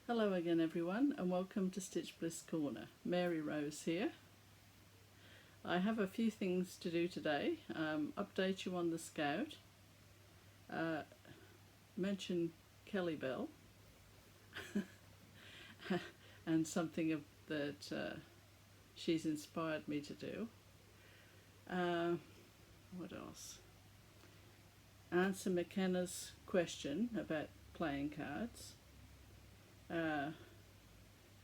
Hello again everyone, and welcome to Stitch Bliss Corner. Mary Rose here. I have a few things to do today. Update you on the Scout, mention Kelly Belle and something that she's inspired me to do. What else? Answer McKenna's question about playing cards.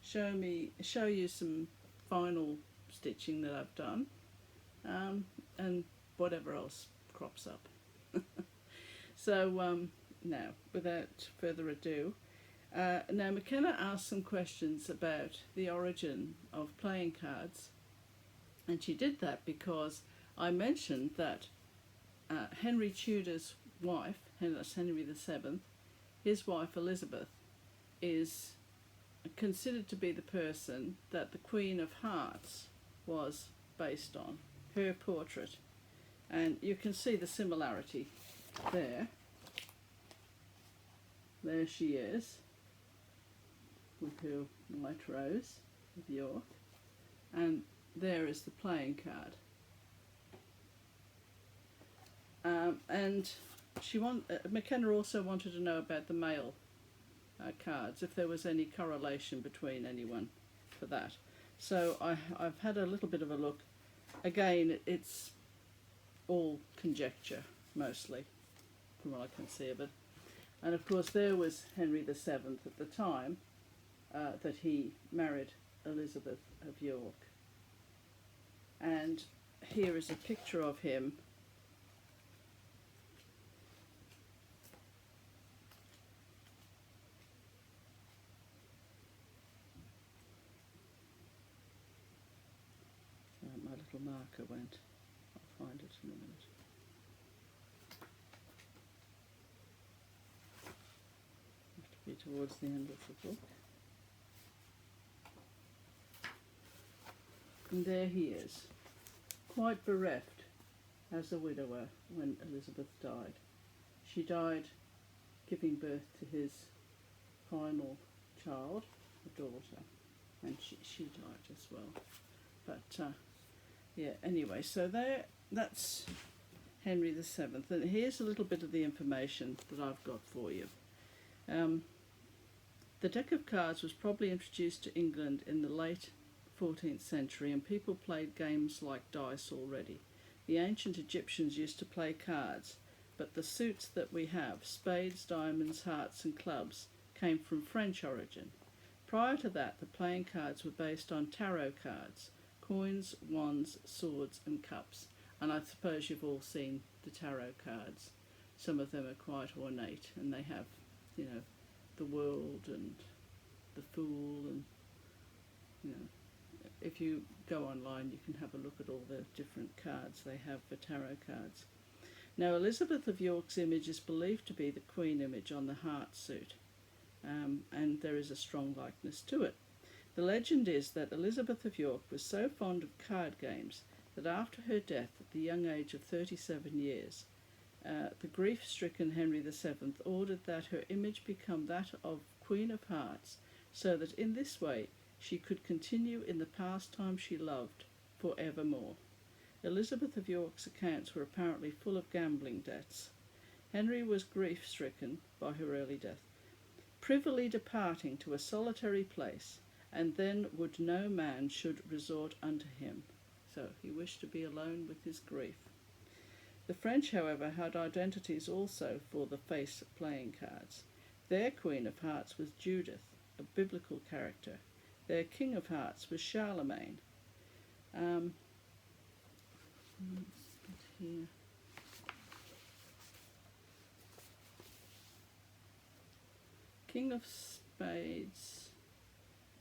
Show you some final stitching that I've done, and whatever else crops up. So now, without further ado, now McKenna asked some questions about the origin of playing cards, and she did that because I mentioned that Henry Tudor's wife, that's Henry VII, his wife Elizabeth, is considered to be the person that the Queen of Hearts was based on, her portrait. And you can see the similarity there. There she is, with her white rose of York. And there is the playing card. And McKenna also wanted to know about the male cards, if there was any correlation between anyone for that. So I've had a little bit of a look. Again, it's all conjecture, mostly, from what I can see of it. And of course there was Henry VII at the time that he married Elizabeth of York. And here is a picture of him my little marker went. I'll find it in a minute. Have to be towards the end of the book. And there he is, quite bereft as a widower when Elizabeth died. She died giving birth to his final child, a daughter, and she died as well. But yeah, anyway, so that's Henry VII. And here's a little bit of the information that I've got for you. The deck of cards was probably introduced to England in the late 14th century, and people played games like dice already. The ancient Egyptians used to play cards, but the suits that we have, spades, diamonds, hearts and clubs, came from French origin. Prior to that, the playing cards were based on tarot cards, coins, wands, swords and cups. And I suppose you've all seen the tarot cards. Some of them are quite ornate, and they have, you know, the world and the fool, and, you know, if you go online you can have a look at all the different cards they have for tarot cards. Now, Elizabeth of York's image is believed to be the Queen image on the heart suit, and there is a strong likeness to it. The legend is that Elizabeth of York was so fond of card games that after her death at the young age of 37 years, the grief-stricken Henry VII ordered that her image become that of Queen of Hearts, so that in this way she could continue in the pastime she loved for evermore. Elizabeth of York's accounts were apparently full of gambling debts. Henry was grief-stricken by her early death, privily departing to a solitary place, and then would no man should resort unto him. So he wished to be alone with his grief. The French, however, had identities also for the face playing cards. Their Queen of Hearts was Judith, a biblical character. Their King of Hearts was Charlemagne. Here. King of Spades,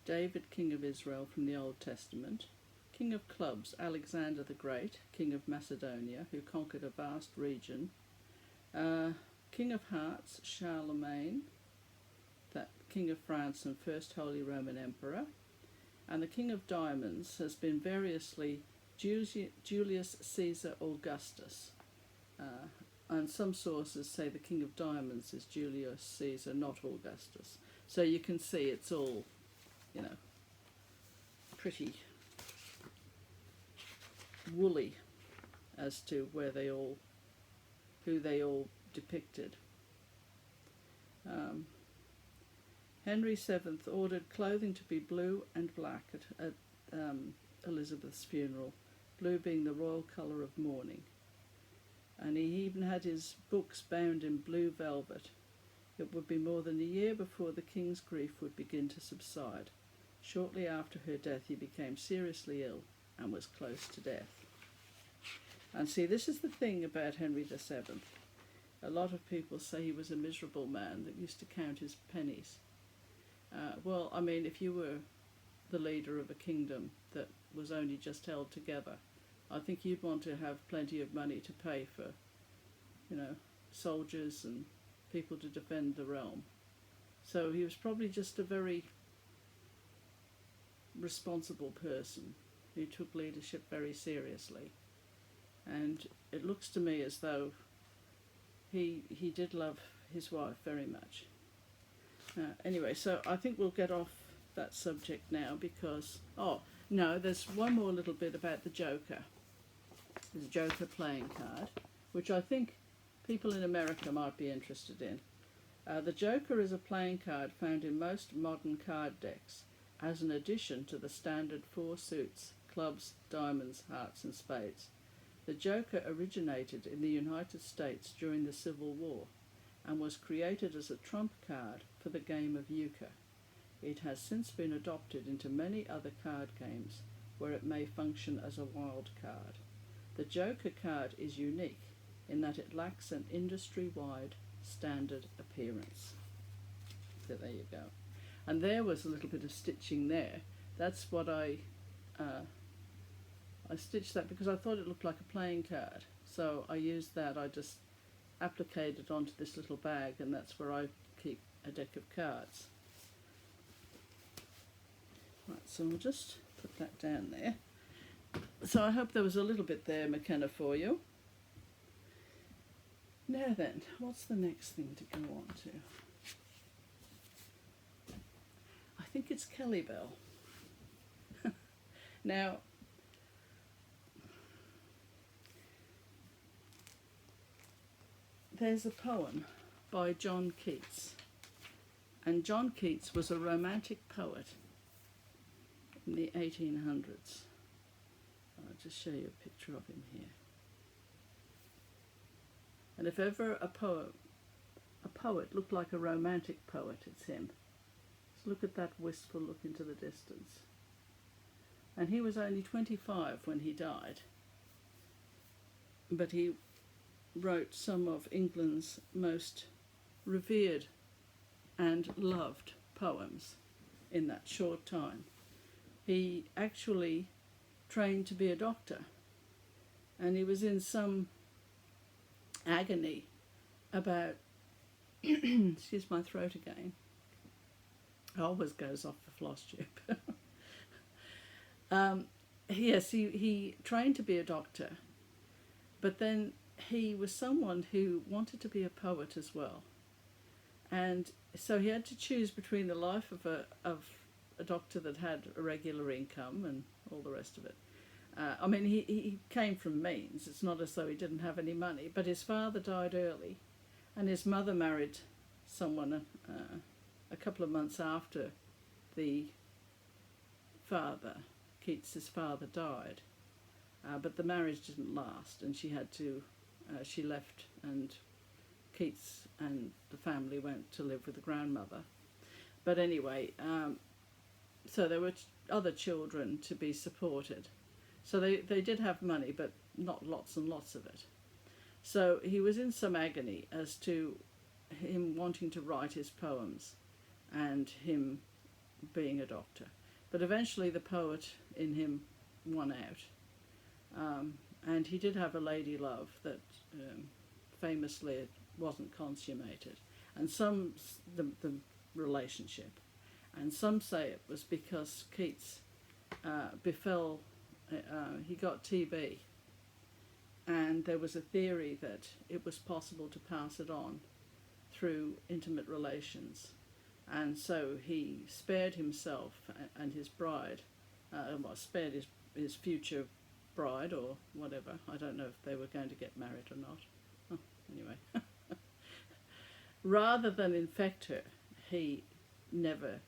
David, King of Israel from the Old Testament. King of Clubs, Alexander the Great, King of Macedonia, who conquered a vast region. King of Hearts, Charlemagne, that King of France and First Holy Roman Emperor. And the King of Diamonds has been variously Julius Caesar Augustus. and some sources say the King of Diamonds is Julius Caesar, not Augustus. So you can see it's all, you know, pretty woolly as to who they all depicted. Henry VII ordered clothing to be blue and black at Elizabeth's funeral, blue being the royal colour of mourning. And he even had his books bound in blue velvet. It would be more than a year before the king's grief would begin to subside. Shortly after her death he became seriously ill and was close to death. And see, this is the thing about Henry VII. A lot of people say he was a miserable man that used to count his pennies. Well, I mean, if you were the leader of a kingdom that was only just held together, I think you'd want to have plenty of money to pay for, you know, soldiers and people to defend the realm. So he was probably just a very responsible person who took leadership very seriously. And it looks to me as though he did love his wife very much. Anyway, so I think we'll get off that subject now because, oh, no, there's one more little bit about the Joker. The Joker playing card, which I think people in America might be interested in. The Joker is a playing card found in most modern card decks as an addition to the standard 4 suits, clubs, diamonds, hearts and spades. The Joker originated in the United States during the Civil War and was created as a trump card for the game of euchre. It has since been adopted into many other card games where it may function as a wild card. The Joker card is unique in that it lacks an industry-wide standard appearance. So there you go. And there was a little bit of stitching there. That's what I stitched that because I thought it looked like a playing card. So I used that, I just appliqued it onto this little bag, and that's where I keep a deck of cards. Right, so we'll just put that down there. So I hope there was a little bit there, McKenna, for you. Now then, what's the next thing to go on to? I think it's Kelly Belle. Now, there's a poem by John Keats. And John Keats was a romantic poet in the 1800s. I'll just show you a picture of him here. And if ever a poet looked like a romantic poet, it's him. Just look at that wistful look into the distance. And he was only 25 when he died. But he wrote some of England's most revered and loved poems in that short time. He actually trained to be a doctor, and he was in some agony about excuse my throat again, it always goes off the Flosstube. Yes, he trained to be a doctor, but then he was someone who wanted to be a poet as well, and so he had to choose between the life of a doctor that had a regular income and all the rest of it. I mean, he came from means. It's not as though he didn't have any money, but his father died early, and his mother married someone a couple of months after the father, Keats's father, died. But the marriage didn't last, and she had to, she left, and Keats and the family went to live with the grandmother. But anyway, so there were other children to be supported. So they did have money, but not lots and lots of it. So he was in some agony as to him wanting to write his poems and him being a doctor. But eventually the poet in him won out. And he did have a lady love that famously wasn't consummated. And the relationship. And some say it was because Keats he got TB, and there was a theory that it was possible to pass it on through intimate relations. And so he spared himself and his bride, spared his future bride or whatever. I don't know if they were going to get married or not. Oh, anyway. Rather than infect her, he never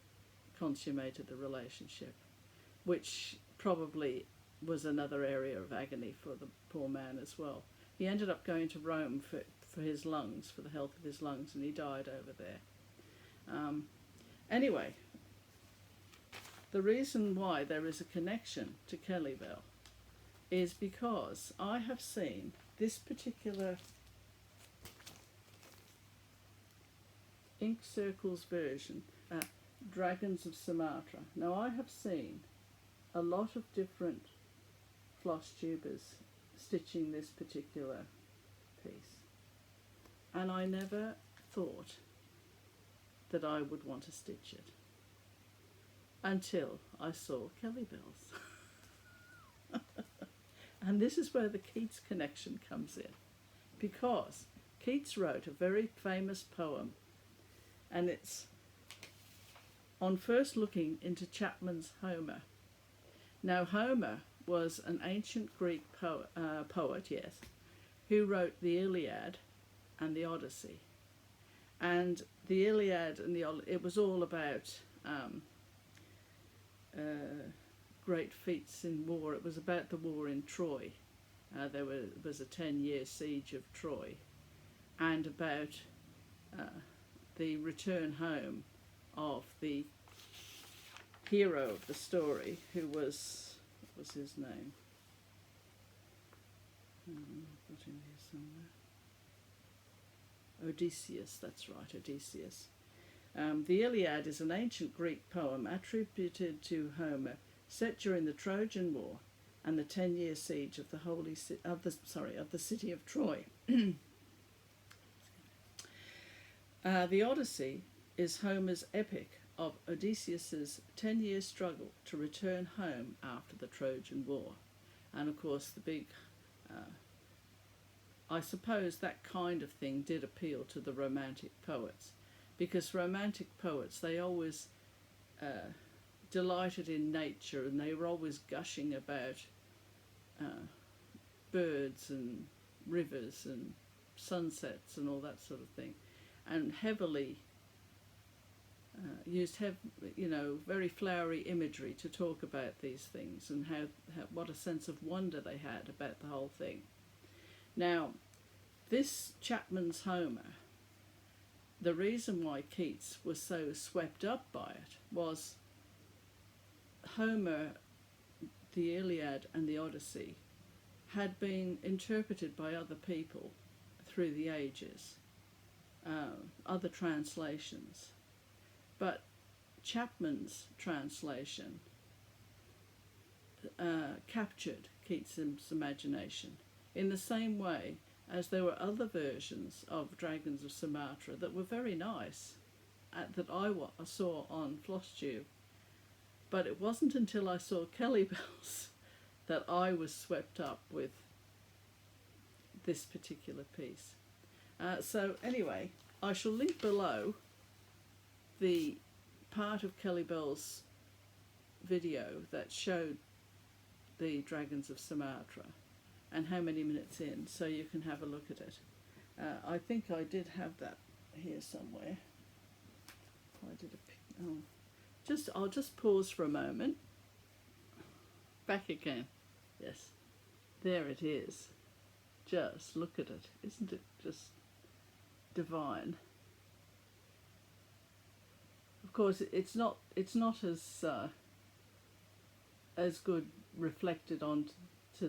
consummated the relationship, which probably was another area of agony for the poor man as well. He ended up going to Rome for his lungs, for the health of his lungs, and he died over there. Anyway, the reason why there is a connection to Kelly Belle is because I have seen this particular Ink Circles version, Dragons of Sumatra. Now, I have seen a lot of different Flosstubers stitching this particular piece, and I never thought that I would want to stitch it until I saw Kelly Belle's. And this is where the Keats connection comes in, because Keats wrote a very famous poem, and it's on first looking into Chapman's Homer. Now, Homer was an ancient Greek poet, yes, who wrote the Iliad and the Odyssey. And the Iliad and it was all about great feats in war. It was about the war in Troy. There was a 10-year siege of Troy, and about the return home of the hero of the story, who was, what was his name? I've got him here somewhere. Odysseus, that's right, Odysseus. The Iliad is an ancient Greek poem attributed to Homer, set during the Trojan War and the 10-year siege of the city of Troy. The Odyssey is Homer's epic of Odysseus's 10-year struggle to return home after the Trojan War. And of course the big, I suppose that kind of thing did appeal to the Romantic poets, because Romantic poets, they always delighted in nature, and they were always gushing about birds and rivers and sunsets and all that sort of thing, and heavily used very flowery imagery to talk about these things, and how what a sense of wonder they had about the whole thing. Now, this Chapman's Homer, the reason why Keats was so swept up by it was Homer, the Iliad and the Odyssey had been interpreted by other people through the ages, other translations. But Chapman's translation captured Keats's imagination in the same way as there were other versions of Dragons of Sumatra that were very nice, that I saw on Flosstube. But it wasn't until I saw Kelly Belle's that I was swept up with this particular piece. So anyway, I shall link below the part of Kelly Belle's video that showed the Dragons of Sumatra and how many minutes in, so you can have a look at it. I think I did have that here somewhere. I'll just pause for a moment. Back again. Yes, there it is. Just look at it. Isn't it just divine? Of course, it's not as good reflected onto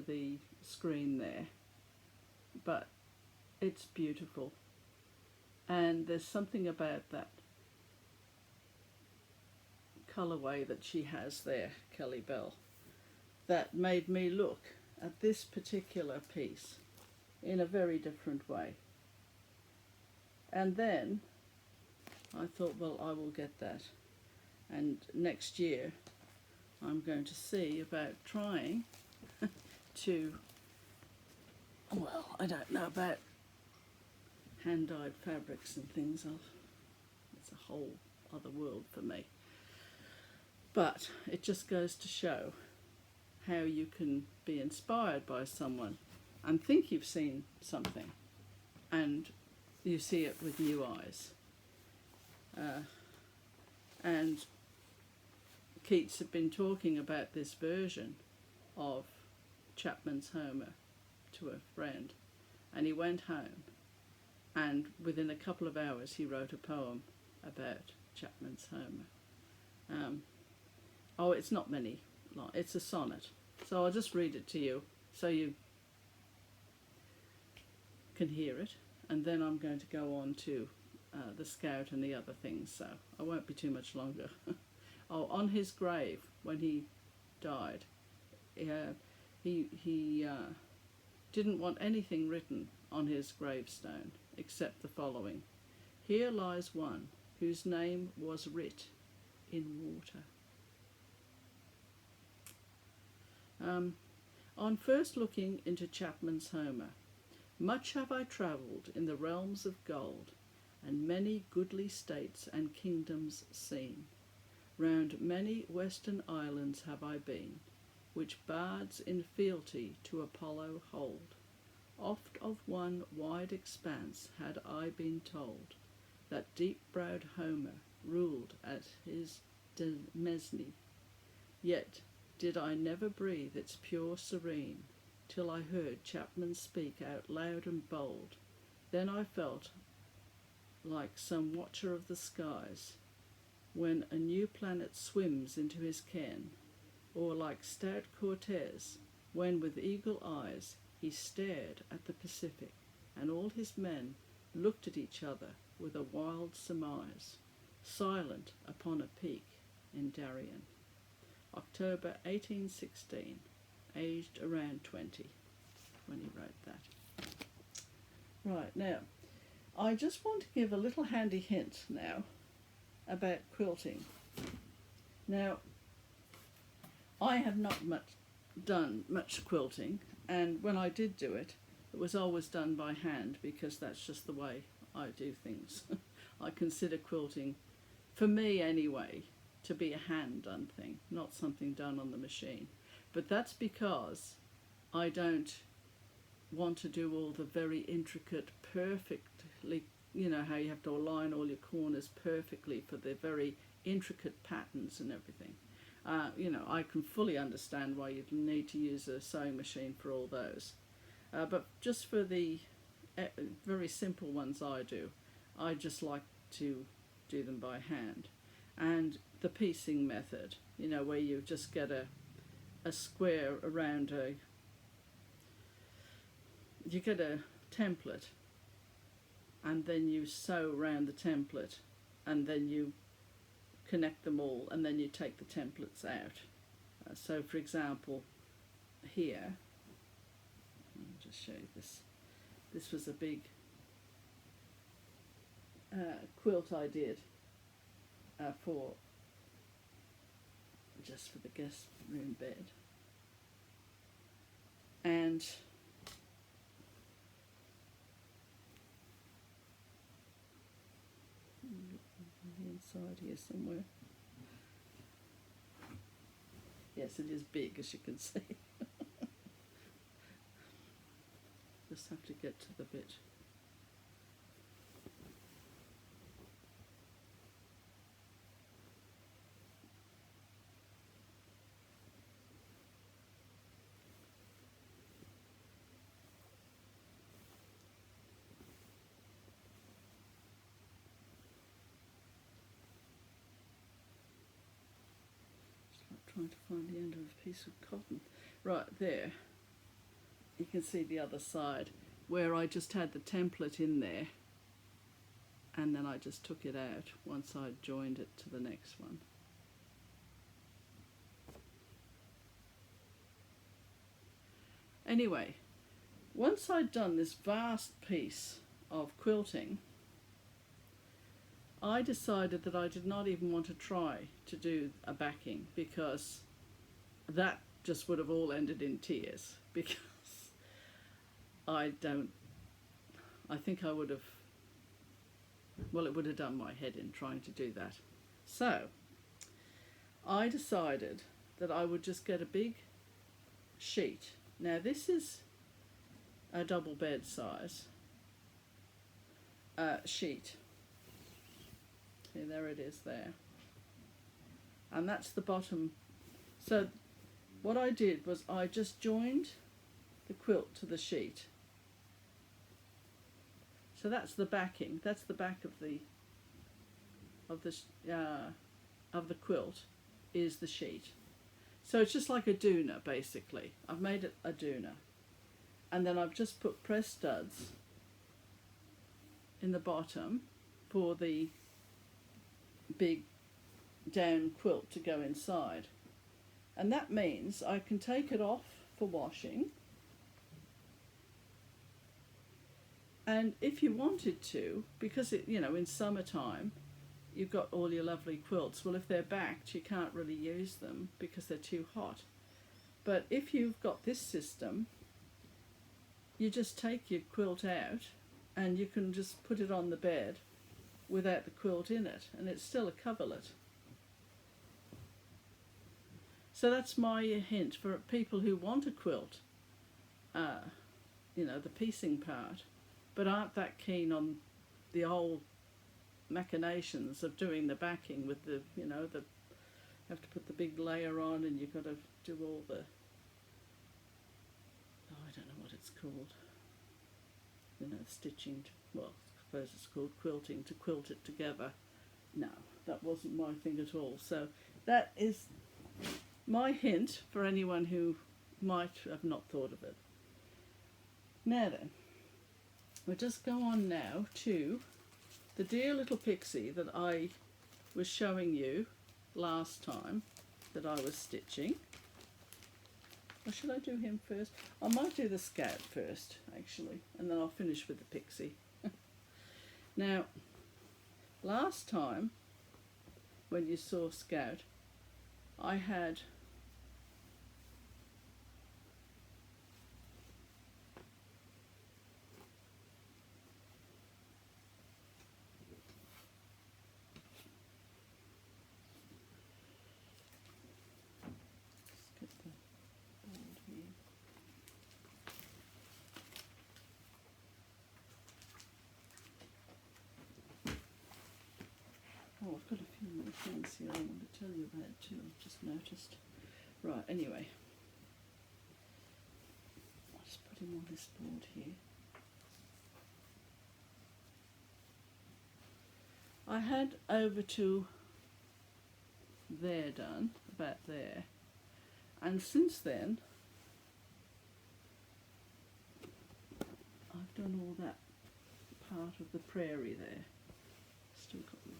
the screen there, but it's beautiful, and there's something about that colourway that she has there, Kelly Belle, that made me look at this particular piece in a very different way. And then I thought, well, I will get that, and next year I'm going to see about trying to well, I don't know about hand-dyed fabrics and things. It's a whole other world for me. But it just goes to show how you can be inspired by someone and think you've seen something, and you see it with new eyes. And Keats had been talking about this version of Chapman's Homer to a friend, and he went home, and within a couple of hours he wrote a poem about Chapman's Homer. It's not many long, it's a sonnet, so I'll just read it to you so you can hear it, and then I'm going to go on to the Scout and the other things, so I won't be too much longer. On his grave, when he died, he didn't want anything written on his gravestone except the following: "Here lies one whose name was writ in water." On first looking into Chapman's Homer, much have I travelled in the realms of gold, and many goodly states and kingdoms seen. Round many western islands have I been, which bards in fealty to Apollo hold. Oft of one wide expanse had I been told, that deep-browed Homer ruled at his demesne. Yet did I never breathe its pure serene, till I heard Chapman speak out loud and bold. Then I felt like some watcher of the skies, when a new planet swims into his ken, or like stout Cortez, when with eagle eyes he stared at the Pacific, and all his men looked at each other with a wild surmise, silent upon a peak in Darien. October 1816, aged around 20 when he wrote that. Right, now, I just want to give a little handy hint now about quilting. Now, I have not done much quilting, and when I did do it, it was always done by hand, because that's just the way I do things. I consider quilting, for me anyway, to be a hand-done thing, not something done on the machine. But that's because I don't want to do all the very intricate, perfectly, you know, how you have to align all your corners perfectly for the very intricate patterns and everything. You know, I can fully understand why you'd need to use a sewing machine for all those. But just for the very simple ones I just like to do them by hand. And the piecing method, you know, where you just get a square around you get a template, and then you sew around the template, and then you connect them all, and then you take the templates out. So for example, here, I'll just show you this. This was a big quilt I did just for the guest room bed, and the inside here somewhere. Yes, it is big, as you can see. Just have to get to the bit. Trying to find the end of a piece of cotton. Right there, you can see the other side where I just had the template in there, and then I just took it out once I'd joined it to the next one. Anyway, once I'd done this vast piece of quilting, I decided that I did not even want to try to do a backing, because that just would have all ended in tears, because I think I would have, well, it would have done my head in trying to do that. So I decided that I would just get a big sheet. Now this is a double bed size sheet. See, there it is there. And that's the bottom. So what I did was I just joined the quilt to the sheet. So that's the backing. That's the back of the quilt is the sheet. So it's just like a doona basically. I've made it a doona, and then I've just put press studs in the bottom for the big down quilt to go inside, and that means I can take it off for washing. And if you wanted to, because it, you know, in summertime, you've got all your lovely quilts. Well, if they're backed, you can't really use them because they're too hot. But if you've got this system, you just take your quilt out and you can just put it on the bed without the quilt in it, and it's still a coverlet. So that's my hint for people who want a quilt, you know, the piecing part, but aren't that keen on the whole machinations of doing the backing with the, you know, the have to put the big layer on, and you've got to do all the, oh, I don't know what it's called, you know, stitching to, well, I suppose it's called quilting, to quilt it together. No, that wasn't my thing at all. So that is my hint for anyone who might have not thought of it. Now then, we'll just go on now to the dear little pixie that I was showing you last time that I was stitching. Or should I do him first? I might do the Scout first, actually, and then I'll finish with the pixie. Now, last time when you saw Scout, I had oh, I've got a few more things here I want to tell you about too, I've just noticed. Right, anyway. I'll just put him on this board here. I had over to there done, about there, and since then I've done all that part of the prairie there. Still got that.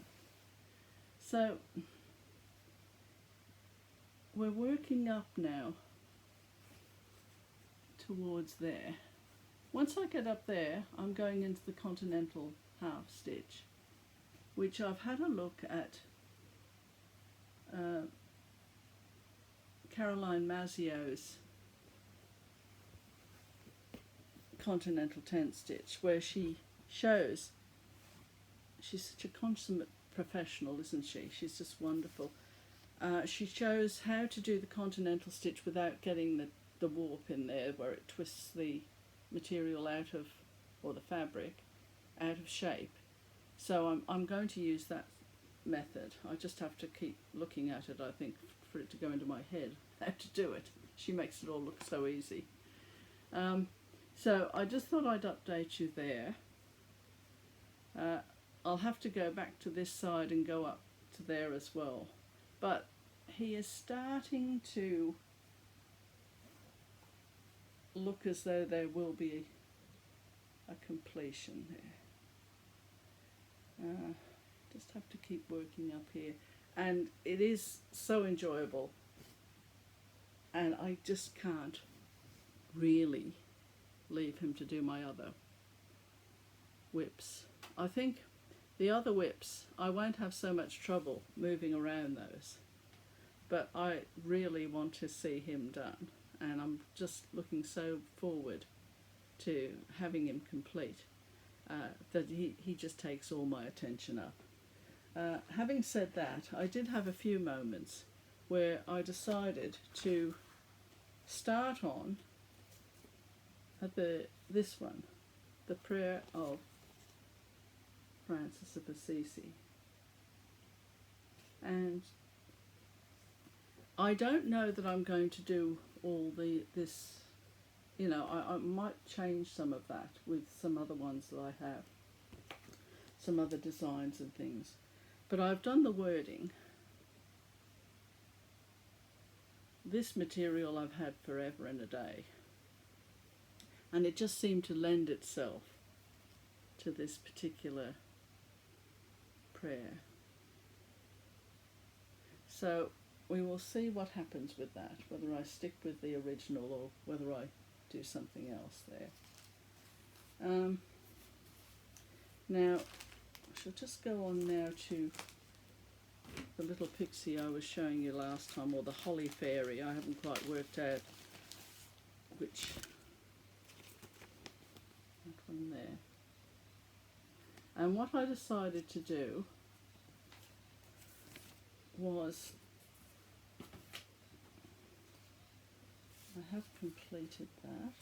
So we're working up now towards there. Once I get up there, I'm going into the continental half stitch, which I've had a look at Caroline Mazzio's continental tent stitch, where she shows, she's such a consummate professional, isn't she? She's just wonderful. She shows how to do the continental stitch without getting the warp in there, where it twists the material out of, or the fabric, out of shape. So I'm going to use that method. I just have to keep looking at it, I think, for it to go into my head, how to do it. She makes it all look so easy. So I just thought I'd update you there. I'll have to go back to this side and go up to there as well. But he is starting to look as though there will be a completion there. Just have to keep working up here. And it is so enjoyable. And I just can't really leave him to do my other whips. I think the other whips, I won't have so much trouble moving around those, but I really want to see him done, and I'm just looking so forward to having him complete, that he just takes all my attention up. Having said that, I did have a few moments where I decided to start on at this one, the Prayer of Francis of Assisi. And I don't know that I'm going to do all this, you know, I might change some of that with some other ones that I have, some other designs and things. But I've done the wording. This material I've had forever and a day. And it just seemed to lend itself to this particular prayer. So we will see what happens with that, whether I stick with the original or whether I do something else there. Now, I shall just go on now to the little pixie I was showing you last time, or the Hawley Fairy. I haven't quite worked out which one there. And what I decided to do was, I have completed that.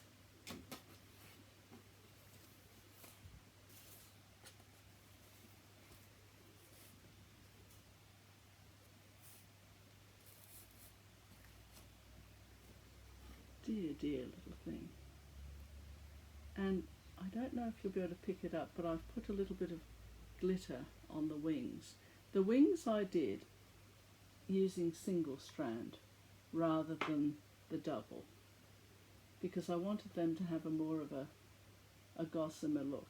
Dear, dear little thing. And I don't know if you'll be able to pick it up, but I've put a little bit of glitter on the wings. The wings I did using single strand rather than the double, because I wanted them to have a more of a gossamer look.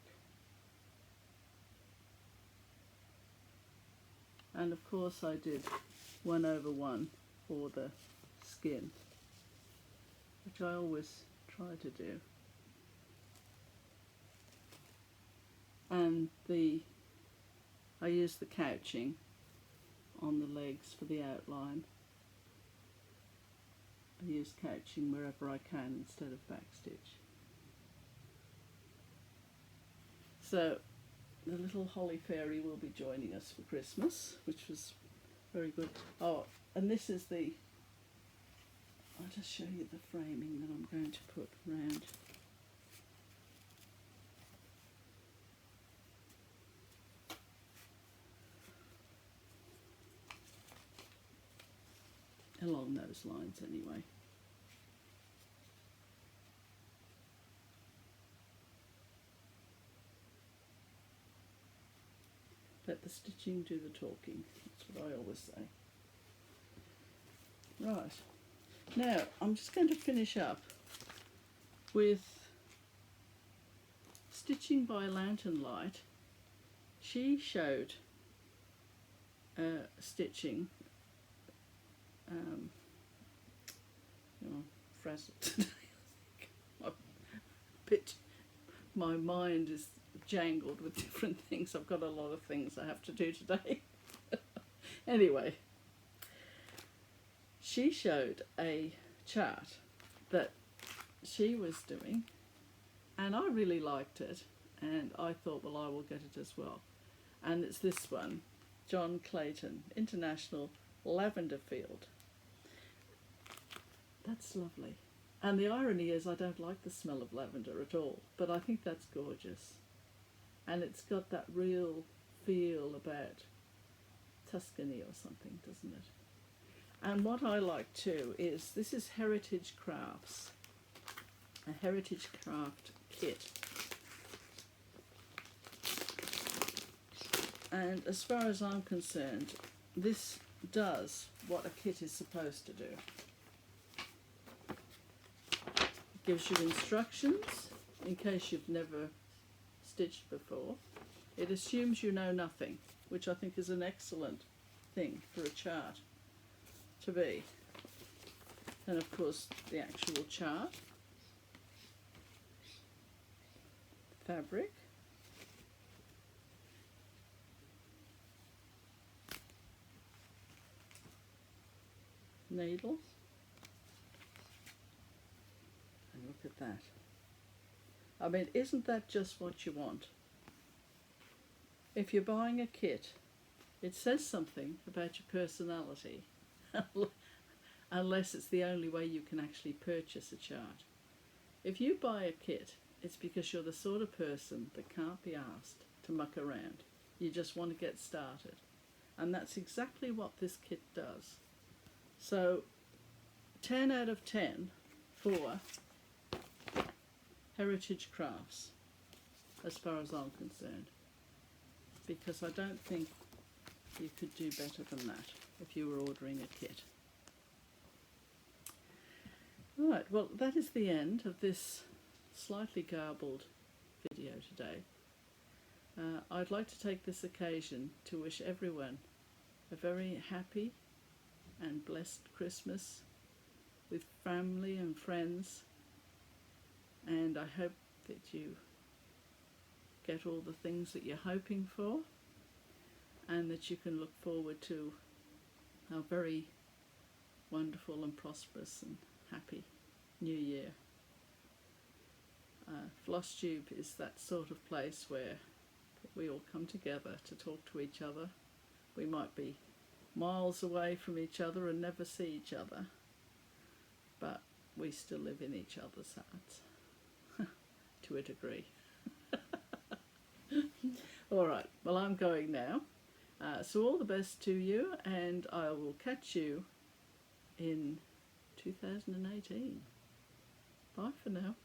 And of course I did 1/1 for the skin, which I always try to do. And I use the couching on the legs for the outline. I use couching wherever I can instead of backstitch. So the little Hawley Fairy will be joining us for Christmas, which was very good. Oh, and this is I'll just show you the framing that I'm going to put around. Along those lines anyway. Let the stitching do the talking. That's what I always say. Right. Now, I'm just going to finish up with Stitching by Lantern Light. She showed stitching. Frazzled today. My mind is jangled with different things. I've got a lot of things I have to do today. Anyway, she showed a chart that she was doing, and I really liked it, and I thought, well, I will get it as well. And it's this one, John Clayton, International Lavender Field. That's lovely. And the irony is I don't like the smell of lavender at all, but I think that's gorgeous. And it's got that real feel about Tuscany or something, doesn't it? And what I like too is, this is Heritage Crafts, a Heritage Craft kit. And as far as I'm concerned, this does what a kit is supposed to do. It gives you instructions in case you've never stitched before. It assumes you know nothing, which I think is an excellent thing for a chart to be. And of course the actual chart, fabric, needle, and look at that. I mean, isn't that just what you want? If you're buying a kit, it says something about your personality, unless it's the only way you can actually purchase a chart. If you buy a kit, it's because you're the sort of person that can't be asked to muck around. You just want to get started. And that's exactly what this kit does. So 10 out of 10 for Heritage Crafts, as far as I'm concerned, because I don't think you could do better than that if you were ordering a kit. Right, well, that is the end of this slightly garbled video today. I'd like to take this occasion to wish everyone a very happy and blessed Christmas with family and friends, and I hope that you get all the things that you're hoping for, and that you can look forward to a very wonderful and prosperous and happy New Year. Flosstube is that sort of place where we all come together to talk to each other. We might be miles away from each other and never see each other, but we still live in each other's hearts to a degree. All right, well, I'm going now. So all the best to you, and I will catch you in 2018. Bye for now.